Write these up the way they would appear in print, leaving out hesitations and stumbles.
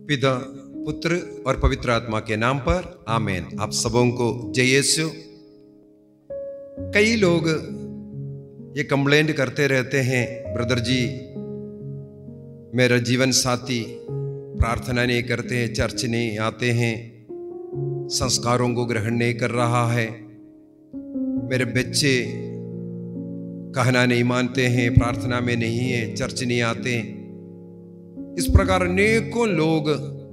पिता, पुत्र और पवित्र आत्मा के नाम पर आमीन। आप सबों को जय यीशु। कई लोग ये कंप्लेंट करते रहते हैं, ब्रदर जी मेरा जीवन साथी प्रार्थना नहीं करते हैं, चर्च नहीं आते हैं, संस्कारों को ग्रहण नहीं कर रहा है, मेरे बच्चे कहना नहीं मानते हैं, प्रार्थना में नहीं है, चर्च नहीं आते। इस प्रकार अनेकों लोग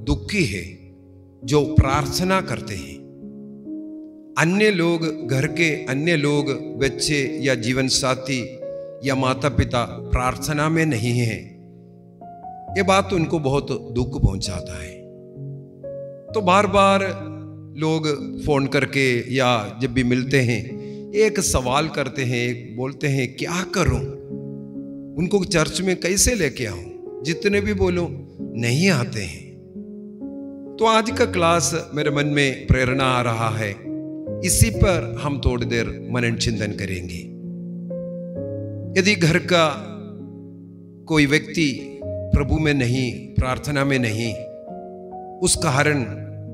दुखी है जो प्रार्थना करते हैं। अन्य लोग, घर के अन्य लोग, बच्चे या जीवन साथी या माता पिता प्रार्थना में नहीं है। ये बात उनको बहुत दुख पहुंचाता है। तो बार बार लोग फोन करके या जब भी मिलते हैं एक सवाल करते हैं, एक बोलते हैं क्या करूं, उनको चर्च में कैसे लेके आऊं। जितने भी बोलो नहीं आते हैं। तो आज का क्लास मेरे मन में प्रेरणा आ रहा है, इसी पर हम थोड़ी देर मनन चिंतन करेंगे। यदि घर का कोई व्यक्ति प्रभु में नहीं, प्रार्थना में नहीं, उस कारण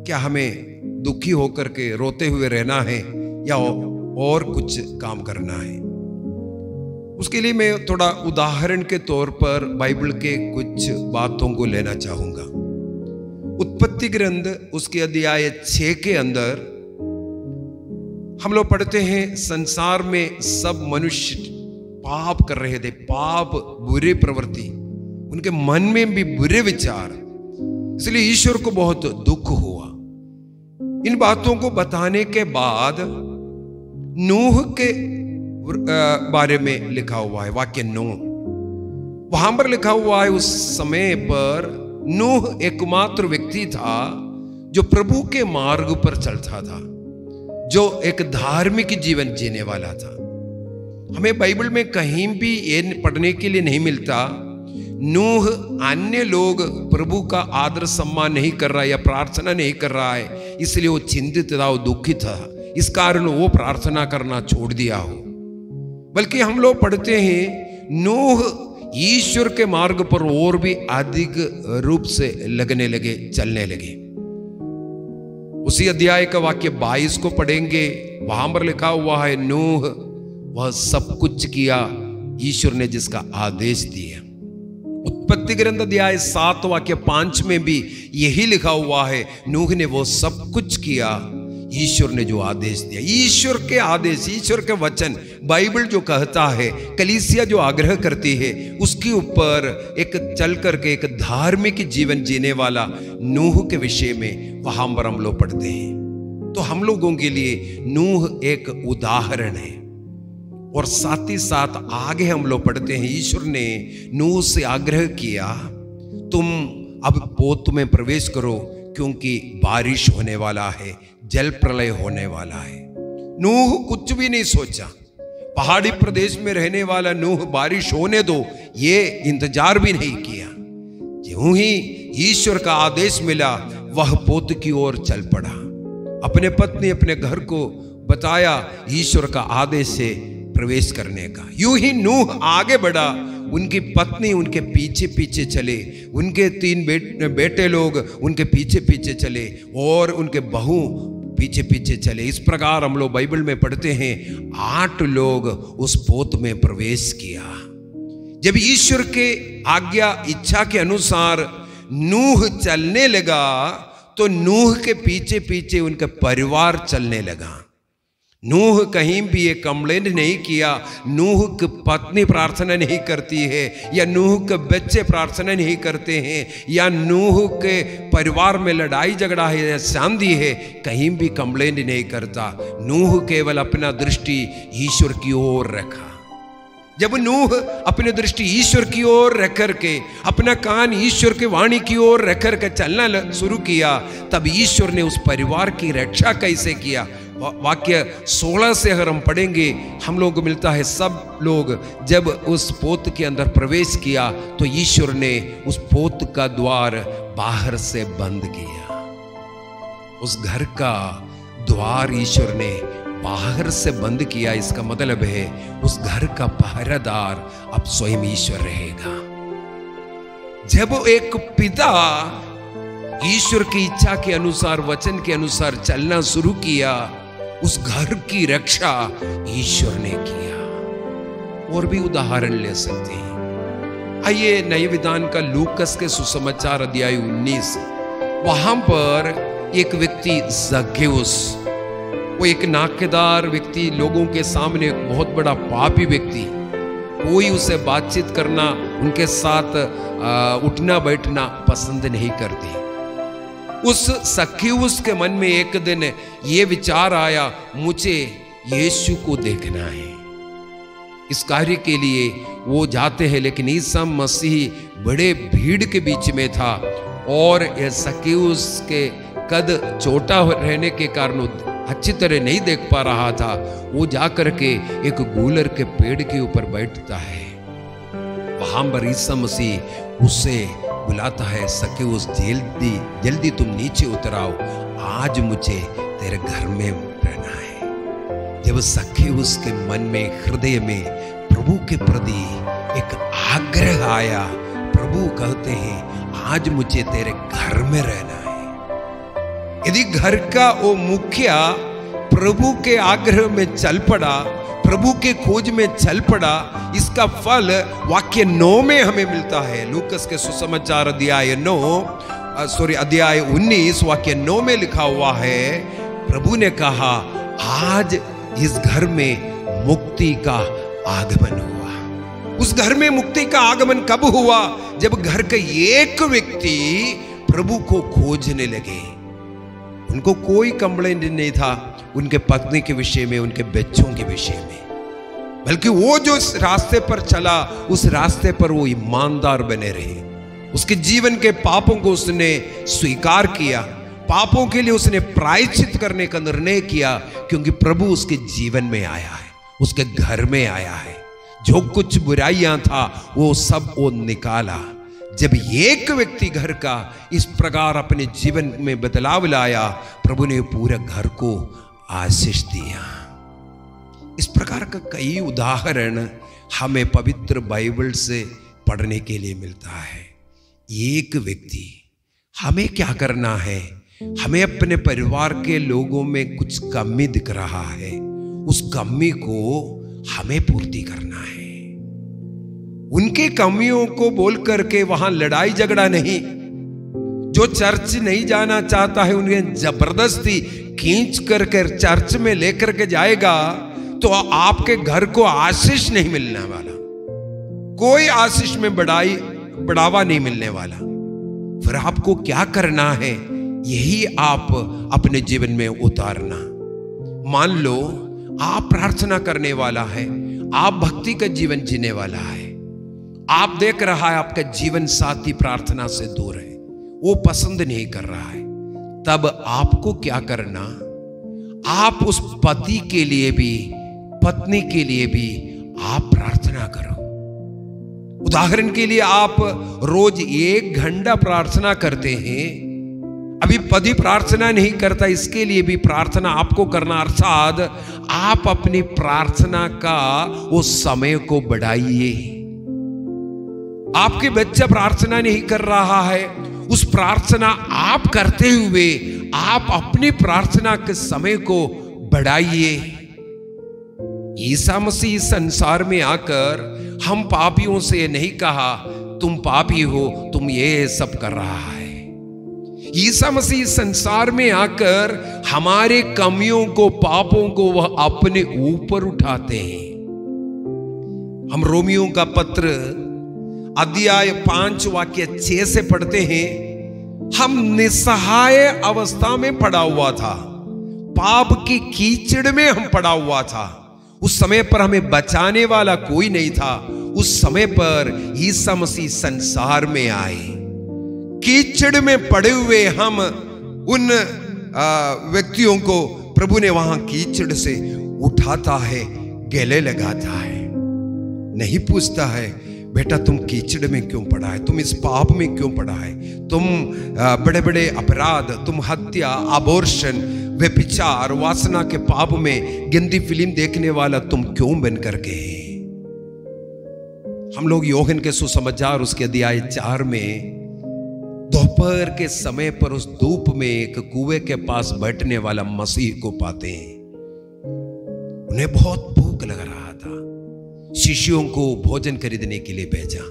क्या हमें दुखी होकर के रोते हुए रहना है या और कुछ काम करना है? उसके लिए मैं थोड़ा उदाहरण के तौर पर बाइबल के कुछ बातों को लेना चाहूंगा। उत्पत्ति ग्रंथ उसके अध्याय 6 के अंदर हम लोग पढ़ते हैं, संसार में सब मनुष्य पाप कर रहे थे, पाप, बुरे प्रवृत्ति, उनके मन में भी बुरे विचार, इसलिए ईश्वर को बहुत दुख हुआ। इन बातों को बताने के बाद नूह के बारे में लिखा हुआ है, वाक्य 9 वहां पर लिखा हुआ है, उस समय पर नूह एकमात्र व्यक्ति था जो प्रभु के मार्ग पर चलता था, जो एक धार्मिक जीवन जीने वाला था। हमें बाइबल में कहीं भी ये पढ़ने के लिए नहीं मिलता नूह अन्य लोग प्रभु का आदर सम्मान नहीं कर रहा है या प्रार्थना नहीं कर रहा है, इसलिए वो चिंतित था, वो दुखित था, इस कारण वो प्रार्थना करना छोड़ दिया हो। बल्कि हम लोग पढ़ते हैं नूह ईश्वर के मार्ग पर और भी अधिक रूप से लगने लगे, चलने लगे। उसी अध्याय का वाक्य 22 को पढ़ेंगे, वहां पर लिखा हुआ है नूह वह सब कुछ किया ईश्वर ने जिसका आदेश दिया। उत्पत्ति ग्रंथ अध्याय 7 वाक्य 5 में भी यही लिखा हुआ है, नूह ने वो सब कुछ किया ईश्वर ने जो आदेश दिया। ईश्वर के आदेश, ईश्वर के वचन, बाइबल जो कहता है, कलीसिया जो आग्रह करती है, उसके ऊपर एक चल करके एक धार्मिक जीवन जीने वाला नूह के विषय में वहां पर हम लोग पढ़ते हैं। तो हम लोगों के लिए नूह एक उदाहरण है। और साथ ही साथ आगे हम लोग पढ़ते हैं, ईश्वर ने नूह से आग्रह किया तुम अब पोत में प्रवेश करो क्योंकि बारिश होने वाला है, जल प्रलय होने वाला है। नूह कुछ भी नहीं सोचा, पहाड़ी प्रदेश में रहने वाला नूह बारिश होने दो ये इंतजार भी नहीं किया। यूं ही ईश्वर का आदेश मिला वह पोत की ओर चल पड़ा। अपने पत्नी, अपने घर को बताया ईश्वर का आदेश से प्रवेश करने का। यूं ही नूह आगे बढ़ा, उनकी पत्नी उनके पीछे पीछे चले, उनके 3 बेटे लोग उनके पीछे पीछे चले और उनके बहू पीछे पीछे चले। इस प्रकार हम लोग बाइबल में पढ़ते हैं 8 लोग उस पोत में प्रवेश किया। जब ईश्वर के आज्ञा, इच्छा के अनुसार नूह चलने लगा तो नूह के पीछे पीछे उनका परिवार चलने लगा। नूह कहीं भी ये कंप्लेंट नहीं किया नूह की पत्नी प्रार्थना नहीं करती है या नूह के बच्चे प्रार्थना नहीं करते हैं या नूह के परिवार में लड़ाई झगड़ा है या शांति है, कहीं भी कंप्लेंट नहीं करता। नूह केवल अपना दृष्टि ईश्वर की ओर रखा। जब नूह अपनी दृष्टि ईश्वर की ओर रख करके, अपना कान ईश्वर की वाणी की ओर रख करके चलना शुरू किया, तब ईश्वर ने उस परिवार की रक्षा कैसे किया। वाक्य 16 से अगर हम पढ़ेंगे, हम लोग को मिलता है सब लोग जब उस पोत के अंदर प्रवेश किया तो ईश्वर ने उस पोत का द्वार बाहर से बंद किया। उस घर का द्वार ईश्वर ने बाहर से बंद किया। इसका मतलब है उस घर का पहरेदार अब स्वयं ईश्वर रहेगा। जब एक पिता ईश्वर की इच्छा के अनुसार, वचन के अनुसार चलना शुरू किया, उस घर की रक्षा ईश्वर ने किया। और भी उदाहरण ले सकते हैं। आइए नए विधान का लूकस के सुसमाचार अध्याय 19, वहां पर एक व्यक्ति ज़क्खेउस, वो एक नाकेदार व्यक्ति, लोगों के सामने एक बहुत बड़ा पापी व्यक्ति, कोई उसे बातचीत करना, उनके साथ उठना बैठना पसंद नहीं करते। उस ज़क्खेउस के मन में एक दिन ये विचार आया, मुझे यीशु को देखना है। इस कार्य के लिए वो जाते हैं, लेकिन ईसा मसीह बड़े भीड़ के बीच में था और ज़क्खेउस के कद छोटा रहने के कारण अच्छी तरह नहीं देख पा रहा था। वो जाकर के एक गूलर के पेड़ के ऊपर बैठता है। वहां पर ईसा मसीह उसे बुलाता है, ज़क्खेउस जल्दी जल्दी तुम नीचे उतर आओ, आज मुझे तेरे घर में रहना है। जब ज़क्खेउस के मन में, हृदय में प्रभु के प्रति एक आग्रह आया, प्रभु कहते हैं आज मुझे तेरे घर में रहना है। यदि घर का वो मुखिया प्रभु के आग्रह में चल पड़ा, प्रभु के खोज में चल पड़ा, इसका फल वाक्य 9 में हमें मिलता है। लूकस के सुसमाचार अध्याय 19 वाक्य 9 में लिखा हुआ है, प्रभु ने कहा आज इस घर में मुक्ति का आगमन हुआ। उस घर में मुक्ति का आगमन कब हुआ? जब घर का एक व्यक्ति प्रभु को खोजने लगे। उनको कोई कंप्लेंट नहीं था उनके पत्नी के विषय में, उनके बच्चों के विषय में, बल्कि वो जो रास्ते पर चला, उस रास्ते पर वो ईमानदार बने रहे। उसके जीवन के पापों को उसने स्वीकार किया, पापों के लिए उसने प्रायश्चित करने का निर्णय किया, क्योंकि प्रभु उसके जीवन में आया है, उसके घर में आया है। जो कुछ बुराइयां था वो सब वो निकाला। जब एक व्यक्ति घर का इस प्रकार अपने जीवन में बदलाव लाया, प्रभु ने पूरे घर को आशीष दिया। इस प्रकार का कई उदाहरण हमें पवित्र बाइबल से पढ़ने के लिए मिलता है। एक व्यक्ति, हमें क्या करना है? हमें अपने परिवार के लोगों में कुछ कमी दिख रहा है, उस कमी को हमें पूर्ति करना है। उनके कमियों को बोल करके वहां लड़ाई झगड़ा नहीं। जो चर्च नहीं जाना चाहता है उन्हें जबरदस्ती खींच करके चर्च में लेकर के जाएगा तो आपके घर को आशीष नहीं मिलने वाला, कोई आशीष में बढ़ावा नहीं मिलने वाला। फिर आपको क्या करना है? यही आप अपने जीवन में उतारना। मान लो आप प्रार्थना करने वाला है, आप भक्ति का जीवन जीने वाला है, आप देख रहा है आपका जीवन साथी प्रार्थना से दूर है, वो पसंद नहीं कर रहा है, तब आपको क्या करना? आप उस पति के लिए भी, पत्नी के लिए भी आप प्रार्थना करो। उदाहरण के लिए आप रोज 1 घंटा प्रार्थना करते हैं, अभी पति प्रार्थना नहीं करता, इसके लिए भी प्रार्थना आपको करना, अर्थात आप अपनी प्रार्थना का वो समय को बढ़ाइए। आपके बच्चा प्रार्थना नहीं कर रहा है, उस प्रार्थना आप करते हुए आप अपनी प्रार्थना के समय को बढ़ाइए। ईसा मसीह संसार में आकर हम पापियों से नहीं कहा तुम पापी हो, तुम ये सब कर रहा है। ईसा मसीह संसार में आकर हमारे कमियों को, पापों को वह अपने ऊपर उठाते हैं। हम रोमियों का पत्र अध्याय 5 वाक्य 6 से पढ़ते हैं, हम निस्सहाय अवस्था में पड़ा हुआ था, पाप की कीचड़ में हम पड़ा हुआ था। उस समय पर हमें बचाने वाला कोई नहीं था। उस समय पर ईसा मसीह संसार में आए। कीचड़ में पड़े हुए हम उन व्यक्तियों को प्रभु ने वहां कीचड़ से उठाता है, गले लगाता है, नहीं पूछता है बेटा तुम कीचड़ में क्यों पड़ा है, तुम इस पाप में क्यों पड़ा है, तुम बड़े बड़े अपराध, तुम हत्या, अबॉर्शन, व्यभिचार, वासना के पाप में गंदी फिल्म देखने वाला तुम क्यों बन करके है। हम लोग यूहन्ना के सुसमाचार उसके अध्याय 4 में दोपहर के समय पर उस धूप में एक कुएं के पास बैठने वाला मसीह को पाते हैं। उन्हें बहुत भूख लग रहा था। शिष्यों को भोजन खरीदने के लिए भेजा।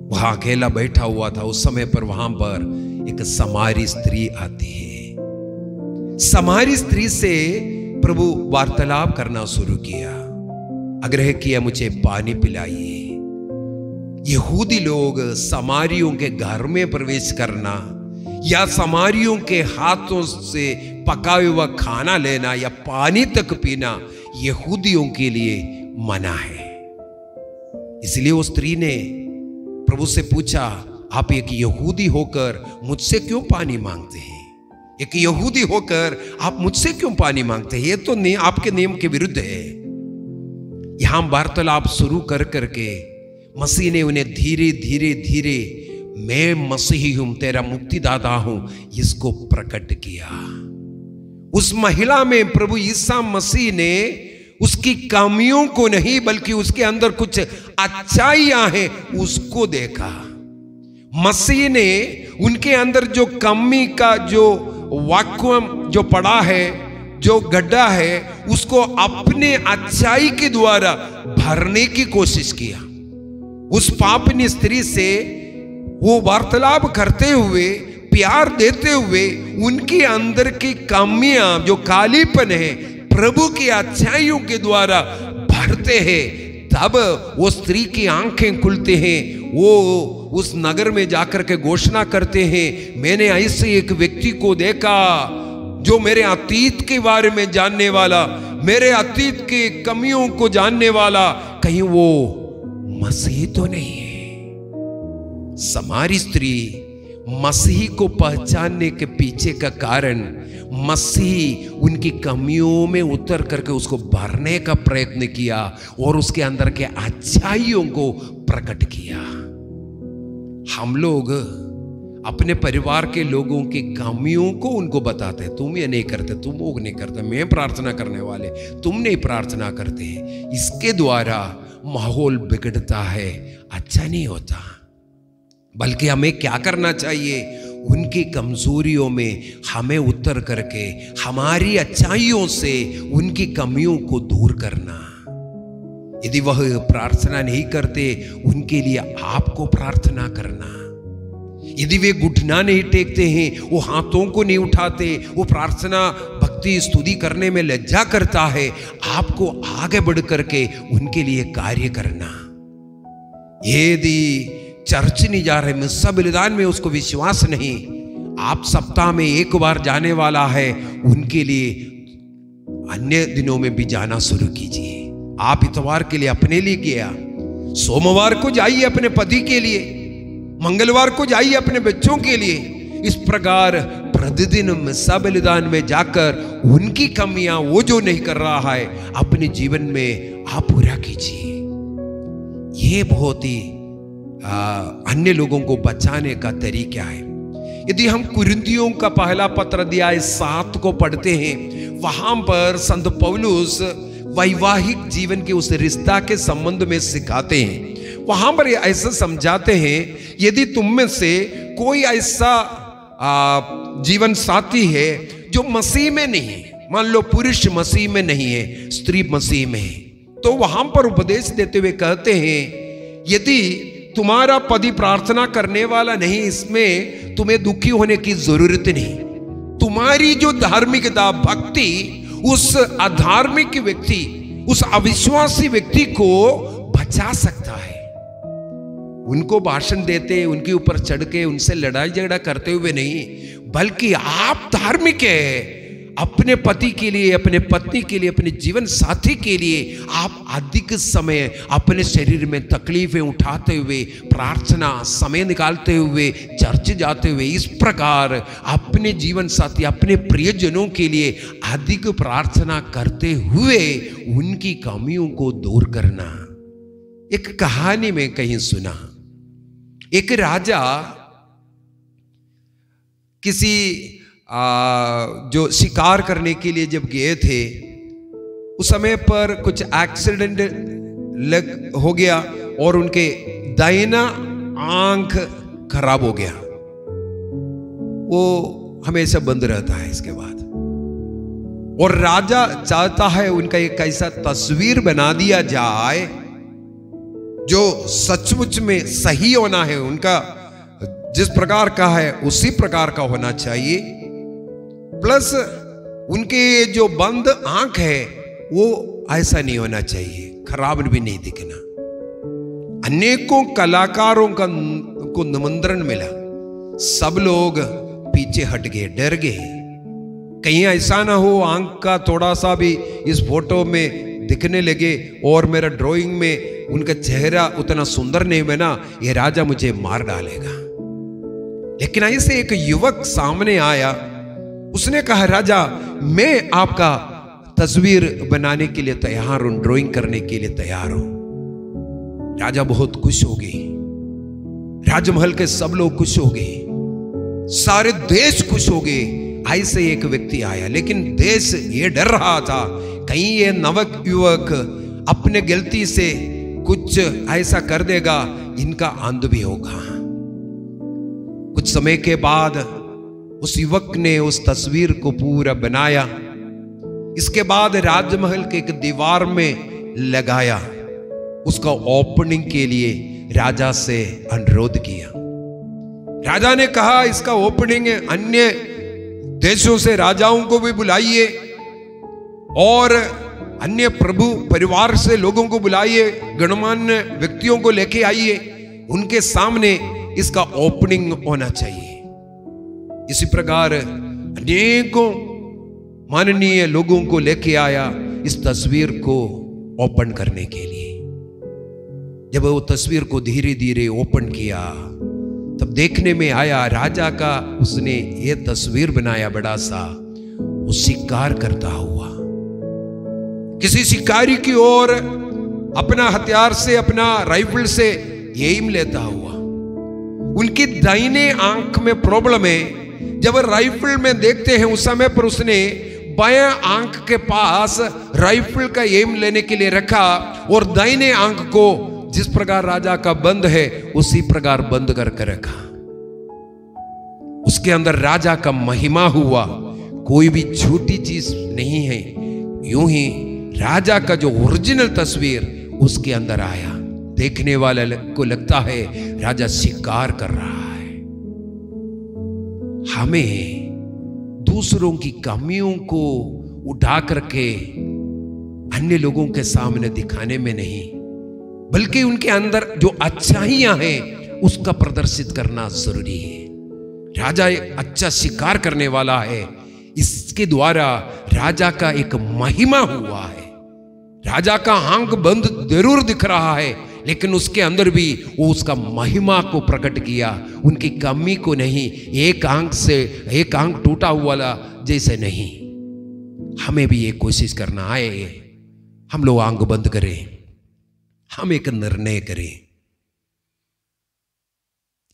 वहां अकेला बैठा हुआ था। उस समय पर वहां पर एक समारी स्त्री आती है। समारी स्त्री से प्रभु वार्तालाप करना शुरू किया। आग्रह किया, मुझे पानी पिलाइए। यहूदी लोग समारियों के घर में प्रवेश करना या समारियों के हाथों से पका हुआ खाना लेना या पानी तक पीना यहूदियों के लिए मना है। इसलिए उस स्त्री ने प्रभु से पूछा, आप एक यहूदी होकर मुझसे क्यों पानी मांगते हैं? एक यहूदी होकर आप मुझसे क्यों पानी मांगते हैं? ये तो आपके नियम के विरुद्ध है। यहां वार्तालाप शुरू कर करके मसीह ने उन्हें धीरे धीरे धीरे मैं मसीही हूं, तेरा मुक्तिदाता हूं, इसको प्रकट किया। उस महिला में प्रभु ईसा मसीह ने उसकी कमियों को नहीं बल्कि उसके अंदर कुछ अच्छाइयां हैं उसको देखा। मसीह ने उनके अंदर जो कमी का जो वाक्यूम जो पड़ा है, जो गड्ढा है, उसको अपने अच्छाई के द्वारा भरने की कोशिश किया। उस पापनी स्त्री से वो वार्तालाप करते हुए, प्यार देते हुए उनके अंदर की कमियां जो कालीपन है प्रभु की अच्छाइयों के द्वारा भरते हैं। तब वो स्त्री की आंखें खुलते हैं। वो उस नगर में जाकर के घोषणा करते हैं, मैंने ऐसे एक व्यक्ति को देखा जो मेरे अतीत के बारे में जानने वाला, मेरे अतीत के कमियों को जानने वाला, कहीं वो मसीह तो नहीं है। समारी स्त्री मसीह को पहचानने के पीछे का कारण मसीह उनकी कमियों में उतर करके उसको भरने का प्रयत्न किया और उसके अंदर के अच्छाइयों को प्रकट किया। हम लोग अपने परिवार के लोगों की कमियों को उनको बताते हैं, तुम ये नहीं करते, तुम वो नहीं करते, मैं प्रार्थना करने वाले, तुम नहीं प्रार्थना करते हैं। इसके द्वारा माहौल बिगड़ता है, अच्छा नहीं होता। बल्कि हमें क्या करना चाहिए? उनकी कमजोरियों में हमें उतर करके हमारी अच्छाइयों से उनकी कमियों को दूर करना। यदि वह प्रार्थना नहीं करते, उनके लिए आपको प्रार्थना करना। यदि वे घुटना नहीं टेकते हैं, वो हाथों को नहीं उठाते, वो प्रार्थना भक्ति स्तुति करने में लज्जा करता है, आपको आगे बढ़ करके उनके लिए कार्य करना। यदि चर्च नहीं जा रहे, मिस्सा बलिदान में उसको विश्वास नहीं, आप सप्ताह में एक बार जाने वाला है, उनके लिए अन्य दिनों में भी जाना शुरू कीजिए। आप इतवार के लिए अपने लिए किया, सोमवार को जाइए अपने पति के लिए, मंगलवार को जाइए अपने बच्चों के लिए। इस प्रकार प्रतिदिन मिस्सा बलिदान में जाकर उनकी कमियां, वो जो नहीं कर रहा है, अपने जीवन में आप पूरा कीजिए। ये बहुत ही अन्य लोगों को बचाने का तरीका है। यदि हम कुरिन्थियों का पहला पत्र अध्याय 7 को पढ़ते हैं, वहां पर संत पौलुस वैवाहिक जीवन के उस रिश्ता के संबंध में सिखाते हैं। वहां पर ऐसा समझाते हैं, यदि तुम में से कोई ऐसा जीवन साथी है जो मसीह में नहीं है, मान लो पुरुष मसीह में नहीं है, स्त्री मसीह में है, तो वहां पर उपदेश देते हुए कहते हैं, यदि तुम्हारा पति प्रार्थना करने वाला नहीं, इसमें तुम्हें दुखी होने की जरूरत नहीं। तुम्हारी जो धार्मिकता, भक्ति उस अधार्मिक व्यक्ति, उस अविश्वासी व्यक्ति को बचा सकता है। उनको भाषण देते, उनके ऊपर चढ़ के उनसे लड़ाई झगड़ा करते हुए नहीं, बल्कि आप धार्मिक है, अपने पति के लिए, अपने पत्नी के लिए, अपने जीवन साथी के लिए आप अधिक समय अपने शरीर में तकलीफें उठाते हुए, प्रार्थना समय निकालते हुए, चर्च जाते हुए, इस प्रकार अपने जीवन साथी, अपने प्रियजनों के लिए अधिक प्रार्थना करते हुए उनकी कमियों को दूर करना। एक कहानी में कहीं सुना, एक राजा किसी जो शिकार करने के लिए जब गए थे, उस समय पर कुछ एक्सीडेंट हो गया और उनके दाहिना आंख खराब हो गया। वो हमेशा बंद रहता है इसके बाद। और राजा चाहता है उनका एक ऐसा तस्वीर बना दिया जाए जो सचमुच में सही होना है, उनका जिस प्रकार का है उसी प्रकार का होना चाहिए। प्लस उनके जो बंद आंख है वो ऐसा नहीं होना चाहिए, खराब भी नहीं दिखना। अनेकों कलाकारों को निमंत्रण मिला, सब लोग पीछे हट गए, डर गए, कहीं ऐसा ना हो आंख का थोड़ा सा भी इस फोटो में दिखने लगे और मेरा ड्राइंग में उनका चेहरा उतना सुंदर नहीं बना, ये राजा मुझे मार डालेगा। लेकिन ऐसे एक युवक सामने आया, उसने कहा, राजा मैं आपका तस्वीर बनाने के लिए तैयार हूं, ड्राइंग करने के लिए तैयार हूं। राजा बहुत खुश हो गए, राजमहल के सब लोग खुश हो गए, सारे देश खुश हो गए। ऐसे एक व्यक्ति आया, लेकिन देश ये डर रहा था कहीं ये नवक युवक अपने गलती से कुछ ऐसा कर देगा, इनका अंत भी होगा। कुछ समय के बाद उस युवक ने उस तस्वीर को पूरा बनाया। इसके बाद राजमहल के एक दीवार में लगाया। उसका ओपनिंग के लिए राजा से अनुरोध किया। राजा ने कहा, इसका ओपनिंग अन्य देशों से राजाओं को भी बुलाइए और अन्य प्रभु परिवार से लोगों को बुलाइए, गणमान्य व्यक्तियों को लेके आइए, उनके सामने इसका ओपनिंग होना चाहिए। इसी प्रकार अनेकों माननीय लोगों को लेके आया इस तस्वीर को ओपन करने के लिए। जब वो तस्वीर को धीरे धीरे ओपन किया तब देखने में आया राजा का उसने ये तस्वीर बनाया बड़ा सा, वो शिकार करता हुआ किसी शिकारी की ओर अपना हथियार से, अपना राइफल से एम लेता हुआ। उनकी दाहिने आंख में प्रॉब्लम है। जब राइफल में देखते हैं उस समय पर उसने बाएं आंख के पास राइफल का एम लेने के लिए रखा और दाहिने आंख को जिस प्रकार राजा का बंद है उसी प्रकार बंद करके रखा। उसके अंदर राजा का महिमा हुआ, कोई भी छोटी चीज नहीं है। यूं ही राजा का जो ओरिजिनल तस्वीर उसके अंदर आया। देखने वाले को लगता है राजा शिकार कर रहा है। हमें दूसरों की कमियों को उठा करके अन्य लोगों के सामने दिखाने में नहीं, बल्कि उनके अंदर जो अच्छाइयां हैं उसका प्रदर्शित करना जरूरी है। राजा एक अच्छा शिकार करने वाला है, इसके द्वारा राजा का एक महिमा हुआ है। राजा का आंख बंद जरूर दिख रहा है, लेकिन उसके अंदर भी वो उसका महिमा को प्रकट किया, उनकी कमी को नहीं। एक आंख से एक आंख टूटा हुआ जैसे नहीं। हमें भी ये कोशिश करना आए, हम लोग आंख बंद करें, हम एक निर्णय करें,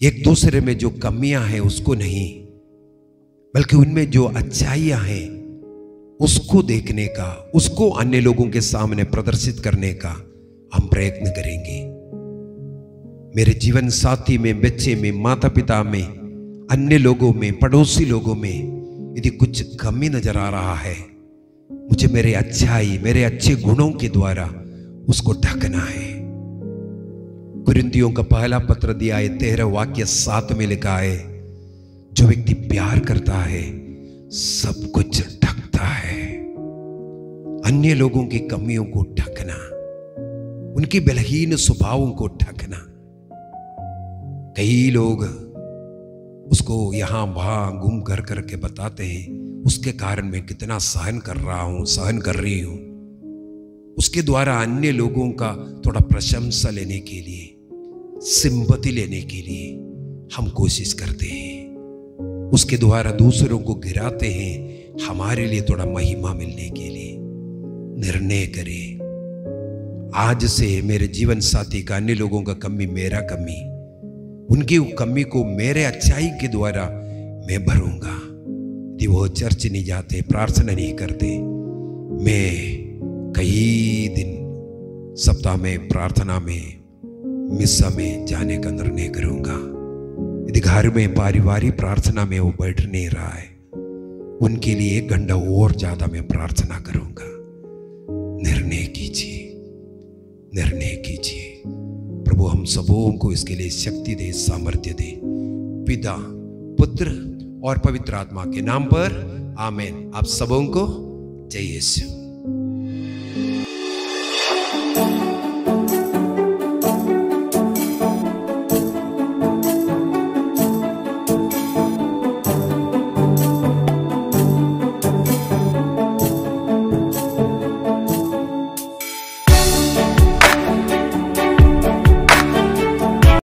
एक दूसरे में जो कमियां हैं उसको नहीं, बल्कि उनमें जो अच्छाइयां हैं उसको देखने का, उसको अन्य लोगों के सामने प्रदर्शित करने का हम प्रयत्न करेंगे। मेरे जीवन साथी में, बच्चे में, माता पिता में, अन्य लोगों में, पड़ोसी लोगों में यदि कुछ कमी नजर आ रहा है, मुझे मेरे अच्छाई, मेरे अच्छे गुणों के द्वारा उसको ढकना है। कुरिन्थियों का पहला पत्र दिया है 13 वाक्य 7 में लिखा है, जो व्यक्ति प्यार करता है सब कुछ ढकता है। अन्य लोगों की कमियों को ढकना, उनकी बलहीन स्वभावों को ढकना। कई लोग उसको यहां वहां घूम कर करके बताते हैं, उसके कारण मैं कितना सहन कर रहा हूं, सहन कर रही हूं। उसके द्वारा अन्य लोगों का थोड़ा प्रशंसा लेने के लिए, सिंपैथी लेने के लिए हम कोशिश करते हैं। उसके द्वारा दूसरों को गिराते हैं, हमारे लिए थोड़ा महिमा मिलने के लिए। निर्णय करें, आज से मेरे जीवन साथी का, अन्य लोगों का कमी मेरा कमी, उनकी कमी को मेरे अच्छाई के द्वारा मैं भरूंगा। यदि वो चर्च नहीं जाते, प्रार्थना नहीं करते, मैं कई दिन सप्ताह में प्रार्थना में, मिस्सा में जाने का निर्णय करूंगा। यदि घर में पारिवारिक प्रार्थना में वो बैठ नहीं रहा है, उनके लिए 1 घंटा और ज्यादा मैं प्रार्थना करूंगा। निर्णय कीजिए, निर्णय कीजिए। प्रभु हम सबों को इसके लिए शक्ति दे, सामर्थ्य दे, पिता, पुत्र और पवित्र आत्मा के नाम पर आमीन। आप सबों को जय यीशु।